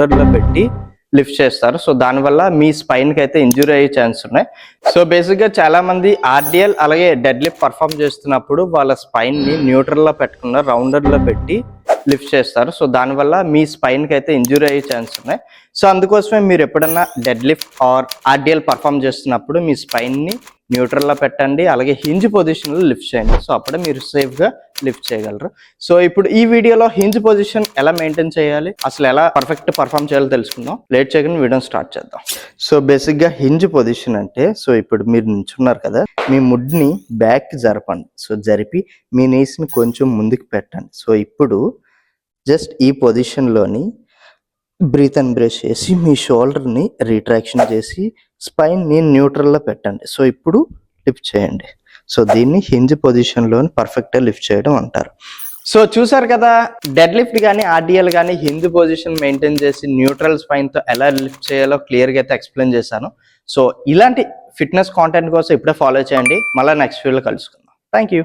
లో పెట్టి లిఫ్ట్ చేస్తారు. సో దానివల్ల మీ స్పైన్కి అయితే ఇంజురీ అయ్యే ఛాన్స్ ఉన్నాయి. సో బేసిక్గా చాలా మంది ఆర్డిఎల్ అలాగే డెడ్ లిఫ్ట్ పర్ఫామ్ చేస్తున్నప్పుడు వాళ్ళ స్పైన్ని న్యూట్రల్లో పెట్టకుండా రౌండర్లో పెట్టి లిఫ్ట్ చేస్తారు. సో దానివల్ల మీ స్పైన్కి అయితే ఇంజురీ అయ్యే ఛాన్స్ ఉన్నాయి. సో అందుకోసమే మీరు ఎప్పుడన్నా డెడ్ లిఫ్ట్ ఆర్ ఆర్డిఎల్ పర్ఫామ్ చేస్తున్నప్పుడు మీ స్పైన్ని న్యూట్రల్లో పెట్టండి, అలాగే హింజ్ పొజిషన్లో లిఫ్ట్ చేయండి. సో అప్పుడే మీరు సేఫ్గా లిఫ్ట్ చేయగలరు. సో ఇప్పుడు ఈ వీడియోలో హింజ్ పొజిషన్ ఎలా మెయింటైన్ చేయాలి, అసలు ఎలా పర్ఫెక్ట్ పర్ఫామ్ చేయాలో తెలుసుకుందాం. లేట్ చేయకుండా వీడియోని స్టార్ట్ చేద్దాం. సో బేసిక్గా హింజ్ పొజిషన్ అంటే, సో ఇప్పుడు మీరు నిల్చున్నారు కదా, మీ ముడ్ని బ్యాక్ జరపండి. సో జరిపి మీ నీస్ని కొంచెం ముందుకు పెట్టండి. సో ఇప్పుడు జస్ట్ ఈ పొజిషన్లోని బ్రీత్ అండ్ బ్రేస్ చేసి మీ షోల్డర్ని రిట్రాక్షన్ చేసి స్పైన్ని న్యూట్రల్లో పెట్టండి. సో ఇప్పుడు లిఫ్ట్ చేయండి. సో దీన్ని హింజ్ పొజిషన్లో పర్ఫెక్ట్గా లిఫ్ట్ చేయడం అంటారు. సో చూసారు కదా, డెడ్ లిఫ్ట్ కానీ ఆర్డిఎల్ కానీ హింజ్ పొజిషన్ మెయింటైన్ చేసి న్యూట్రల్ స్పైన్తో ఎలా లిఫ్ట్ చేయాలో క్లియర్గా అయితే ఎక్స్ప్లెయిన్ చేశాను. సో ఇలాంటి ఫిట్నెస్ కాంటెంట్ కోసం ఇప్పుడే ఫాలో చేయండి. మళ్ళీ నెక్స్ట్ వీడియోలో కలుసుకుందాం. Thank you.